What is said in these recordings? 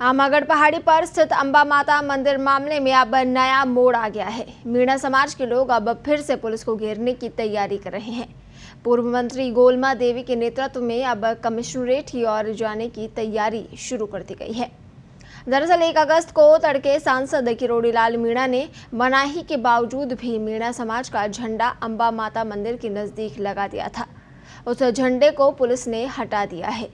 आमागढ़ पहाड़ी पर स्थित अंबा माता मंदिर मामले में अब नया मोड़ आ गया है। मीणा समाज के लोग अब फिर से पुलिस को घेरने की तैयारी कर रहे हैं। पूर्व मंत्री गोलमा देवी के नेतृत्व में अब कमिश्नरेट की ओर जाने की तैयारी शुरू कर दी गई है। दरअसल 1 अगस्त को तड़के सांसद किरोड़ीलाल मीणा ने मनाही के बावजूद भी मीणा समाज का झंडा अंबा माता मंदिर के नजदीक लगा दिया था। उस झंडे को पुलिस ने हटा दिया है।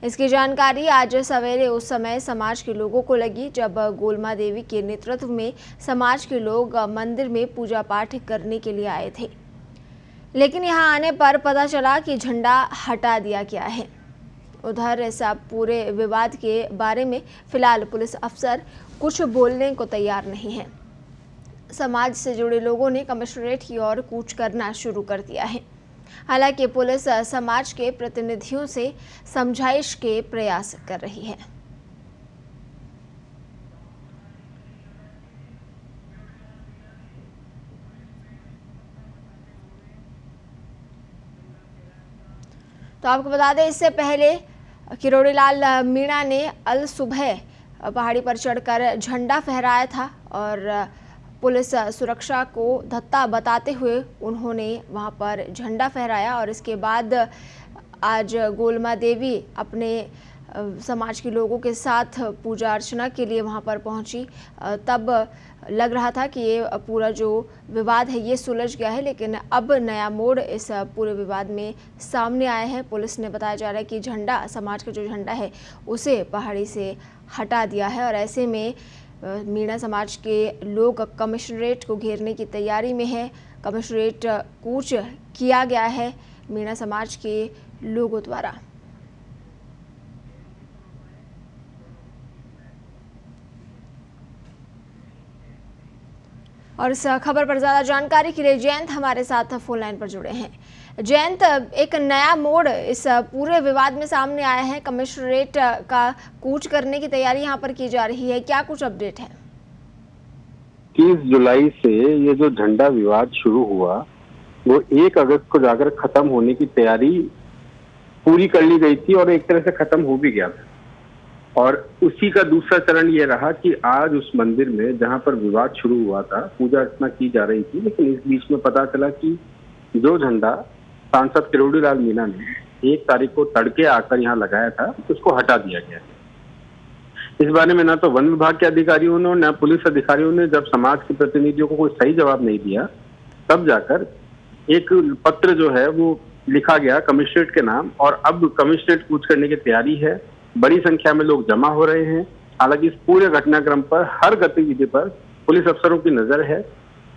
इसकी जानकारी आज सवेरे उस समय समाज के लोगों को लगी जब गोलमा देवी के नेतृत्व में समाज के लोग मंदिर में पूजा पाठ करने के लिए आए थे, लेकिन यहां आने पर पता चला कि झंडा हटा दिया गया है। उधर इस पूरे विवाद के बारे में फिलहाल पुलिस अफसर कुछ बोलने को तैयार नहीं है। समाज से जुड़े लोगों ने कमिश्नरेट की ओर कूच करना शुरू कर दिया है। हालांकि पुलिस समाज के प्रतिनिधियों से समझाइश के प्रयास कर रही है। तो आपको बता दें, इससे पहले किरोड़ीलाल मीणा ने अल सुबह पहाड़ी पर चढ़कर झंडा फहराया था और पुलिस सुरक्षा को धत्ता बताते हुए उन्होंने वहां पर झंडा फहराया। और इसके बाद आज गोलमा देवी अपने समाज के लोगों के साथ पूजा अर्चना के लिए वहां पर पहुंची। तब लग रहा था कि ये पूरा जो विवाद है ये सुलझ गया है, लेकिन अब नया मोड़ इस पूरे विवाद में सामने आया है। पुलिस ने बताया जा रहा है कि झंडा, समाज का जो झंडा है उसे पहाड़ी से हटा दिया है और ऐसे में मीणा समाज के लोग कमिश्नरेट को घेरने की तैयारी में है। कमिश्नरेट कूच किया गया है मीणा समाज के लोगों द्वारा। और इस खबर पर ज्यादा जानकारी के लिए जयंत हमारे साथ फोन लाइन पर जुड़े हैं। जयंत, एक नया मोड़ इस पूरे विवाद में सामने आया है। कमिश्नरेट का कूच करने की तैयारी यहां पर की जा रही है, क्या कुछ अपडेट है? 30 जुलाई से ये जो झंडा विवाद शुरू हुआ वो 1 अगस्त को जाकर खत्म होने की तैयारी पूरी कर ली गई थी और एक तरह से खत्म हो भी गया था। और उसी का दूसरा चरण ये रहा कि आज उस मंदिर में जहां पर विवाद शुरू हुआ था पूजा अर्चना की जा रही थी, लेकिन इस बीच में पता चला कि जो झंडा सांसद किरोड़ीलाल मीणा ने 1 तारीख को तड़के आकर यहाँ लगाया था उसको हटा दिया गया। इस बारे में ना तो वन विभाग के अधिकारियों ने न पुलिस अधिकारियों ने जब समाज के प्रतिनिधियों को कोई सही जवाब नहीं दिया, तब जाकर एक पत्र जो है वो लिखा गया कमिश्नरेट के नाम और अब कमिश्नरेट कूच करने की तैयारी है। बड़ी संख्या में लोग जमा हो रहे हैं। हालांकि इस पूरे घटनाक्रम पर हर गतिविधि पर पुलिस अफसरों की नजर है।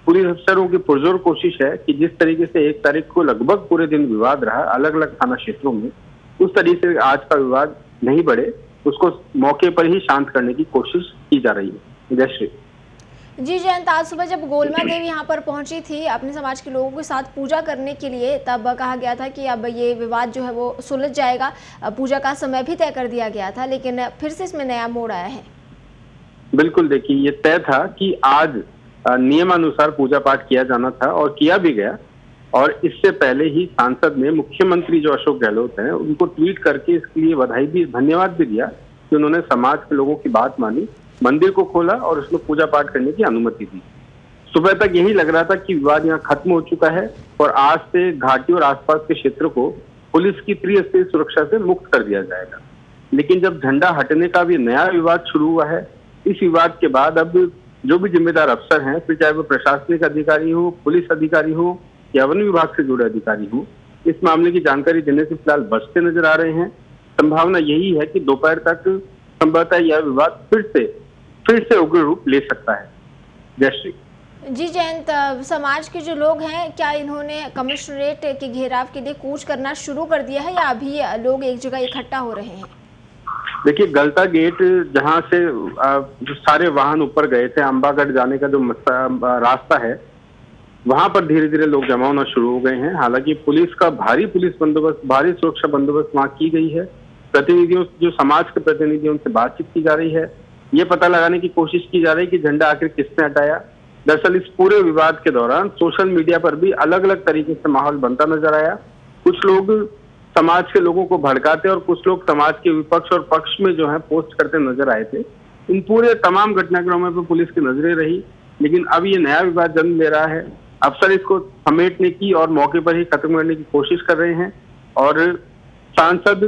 पुलिस अफसरों की पुरजोर कोशिश है कि जिस तरीके से 1 तारीख को लगभग पूरे दिन विवाद रहा अलग अलग थाना क्षेत्रों में, उस तरीके से आज का विवाद नहीं बढ़े, उसको मौके पर ही शांत करने की कोशिश की जा रही है। जयश्री जी जयंत, आज सुबह जब गोलमा देवी यहाँ पर पहुंची थी अपने समाज के लोगों के साथ पूजा करने के लिए, तब कहा गया था कि अब ये विवाद जो है वो सुलझ जाएगा। पूजा का समय भी तय कर दिया गया था, लेकिन फिर से इसमें नया मोड़ आया है। बिल्कुल, देखिए ये तय था कि आज नियमानुसार पूजा पाठ किया जाना था और किया भी गया। और इससे पहले ही सांसद ने मुख्यमंत्री जो अशोक गहलोत हैं उनको ट्वीट करके इसके लिए बधाई भी, धन्यवाद भी दिया कि उन्होंने समाज के लोगों की बात मानी, मंदिर को खोला और उसमें पूजा पाठ करने की अनुमति दी। सुबह तक यही लग रहा था कि विवाद यहाँ खत्म हो चुका है और आज से घाटी और आसपास के क्षेत्र को पुलिस की त्रिस्तरीय सुरक्षा से मुक्त कर दिया जाएगा। लेकिन जब झंडा हटने का भी नया विवाद शुरू हुआ है, इस विवाद के बाद अब जो भी जिम्मेदार अफसर हैं, फिर चाहे वो प्रशासनिक अधिकारी हो, पुलिस अधिकारी हो या वन विभाग से जुड़े अधिकारी हो, इस मामले की जानकारी देने से फिलहाल बचते नजर आ रहे हैं। संभावना यही है कि दोपहर तक संभवतः यह विवाद फिर से उग्र रूप ले सकता है। जयश्री जी जयंत, समाज के जो लोग हैं क्या इन्होंने कमिश्नरेट के घेराव के लिए कूच करना शुरू कर दिया है या अभी लोग एक जगह इकट्ठा हो रहे हैं? देखिए, गलता गेट जहां से जो सारे वाहन ऊपर गए थे, अंबागढ़ जाने का जो रास्ता है, वहां पर धीरे धीरे लोग जमा होना शुरू हो गए हैं। हालांकि पुलिस का भारी सुरक्षा बंदोबस्त वहां की गई है। प्रतिनिधियों, जो समाज के प्रतिनिधियों से बातचीत की जा रही है, ये पता लगाने की कोशिश की जा रही है कि झंडा आखिर किसने हटाया। दरअसल इस पूरे विवाद के दौरान सोशल मीडिया पर भी अलग अलग तरीके से माहौल बनता नजर आया। कुछ लोग समाज के लोगों को भड़काते और कुछ लोग समाज के विपक्ष और पक्ष में जो है पोस्ट करते नजर आए थे। इन पूरे तमाम घटनाक्रमों पर पुलिस की नजरें रही, लेकिन अब ये नया विवाद जन्म ले रहा है। अफसर इसको समेटने की और मौके पर ही खत्म करने की कोशिश कर रहे हैं और सांसद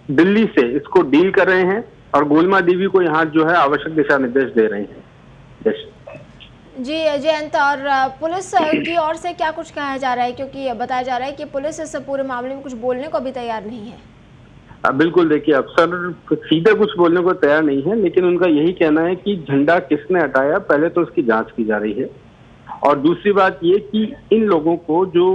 दिल्ली से इसको डील कर रहे हैं और गोलमा देवी को यहाँ जो है आवश्यक दिशा निर्देश दे रहे हैं। जी जयंत, और पुलिस की ओर से क्या कुछ कहा जा रहा है, क्योंकि बताया जा रहा है कि पुलिस इस पूरे मामले में कुछ बोलने को भी तैयार नहीं है। बिल्कुल, देखिए अफसर सीधे कुछ बोलने को तैयार नहीं है, लेकिन उनका यही कहना है कि झंडा किसने हटाया पहले तो उसकी जांच की जा रही है। और दूसरी बात ये कि इन लोगों को जो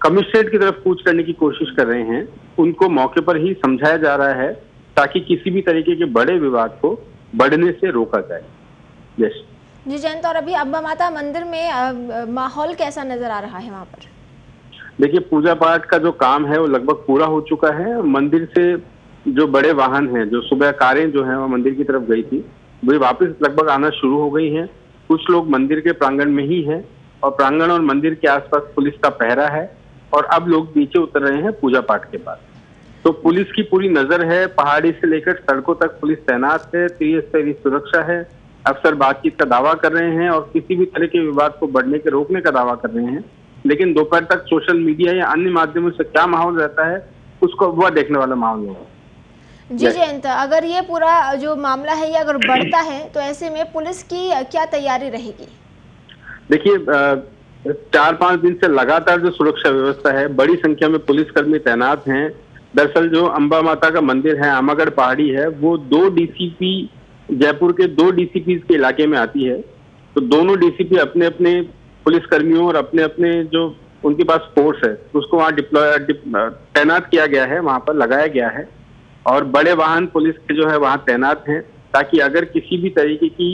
कमिश्नरेट की तरफ कूच करने की कोशिश कर रहे हैं उनको मौके पर ही समझाया जा रहा है ताकि किसी भी तरीके के बड़े विवाद को बढ़ने से रोका जाए। जी जयंत, और अभी अम्बा माता मंदिर में माहौल कैसा नजर आ रहा है वहाँ पर? देखिए, पूजा पाठ का जो काम है वो लगभग पूरा हो चुका है। मंदिर से जो बड़े वाहन हैं, जो सुबह कारें जो हैं वो मंदिर की तरफ गई थी, वे वापस लगभग आना शुरू हो गई हैं। कुछ लोग मंदिर के प्रांगण में ही हैं और प्रांगण और मंदिर के आसपास पुलिस का पहरा है और अब लोग नीचे उतर रहे हैं पूजा पाठ के बाद। तो पुलिस की पूरी नजर है, पहाड़ी से लेकर सड़कों तक पुलिस तैनात है, त्रिस्तरीय सुरक्षा है। अफसर बातचीत का दावा कर रहे हैं और किसी भी तरह के विवाद को बढ़ने के रोकने का दावा कर रहे हैं, लेकिन दोपहर तक सोशल मीडिया या अन्य माध्यमों से क्या माहौल रहता है उसको वह देखने वाला माहौल होगा। जी जयंत, अगर ये पूरा जो मामला है ये अगर बढ़ता है तो ऐसे में पुलिस की क्या तैयारी रहेगी? देखिए, 4-5 दिन से लगातार जो सुरक्षा व्यवस्था है, बड़ी संख्या में पुलिसकर्मी तैनात हैं। दरअसल जो अम्बा माता का मंदिर है, आमागढ़ पहाड़ी है, वो 2 डीसीपी जयपुर के 2 डीसीपी के इलाके में आती है। तो दोनों डीसीपी अपने अपने पुलिसकर्मियों और अपने अपने जो उनके पास फोर्स है उसको वहाँ तैनात किया गया है, वहाँ पर लगाया गया है और बड़े वाहन पुलिस के जो है वहाँ तैनात हैं ताकि अगर किसी भी तरीके की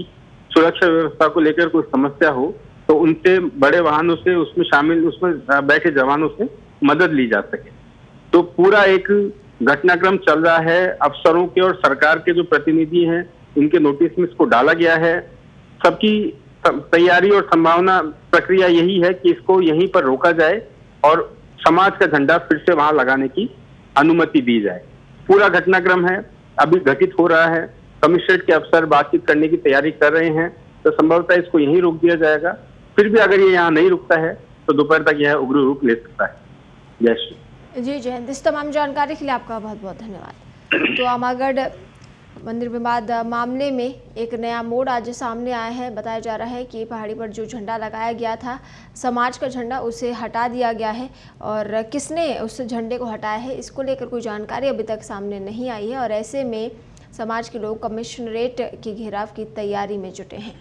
सुरक्षा व्यवस्था को लेकर कोई समस्या हो तो उनसे बड़े वाहनों से उसमें बैठे जवानों से मदद ली जा सके। तो पूरा एक घटनाक्रम चल रहा है। अफसरों के और सरकार के जो प्रतिनिधि हैं इनके नोटिस में इसको डाला गया है। सबकी तैयारी और संभावना प्रक्रिया यही है कि इसको यहीं पर रोका जाए और समाज का झंडा फिर से वहां लगाने की अनुमति दी जाए। पूरा घटनाक्रम है अभी घटित हो रहा है। कमिश्नरेट के अफसर बातचीत करने की तैयारी कर रहे हैं, तो संभवतः इसको यहीं रोक दिया जाएगा। फिर भी अगर ये यहाँ नहीं रुकता है तो दोपहर तक यह उग्र रूप ले सकता है। जय श्री। जी जयंत, इस तमाम जानकारी के लिए आपका बहुत बहुत धन्यवाद। तो आमागढ़ मंदिर विवाद मामले में एक नया मोड़ आज सामने आया है। बताया जा रहा है कि पहाड़ी पर जो झंडा लगाया गया था, समाज का झंडा, उसे हटा दिया गया है और किसने उस झंडे को हटाया है इसको लेकर कोई जानकारी अभी तक सामने नहीं आई है और ऐसे में समाज के लोग कमिश्नरेट के घेराव की तैयारी में जुटे हैं।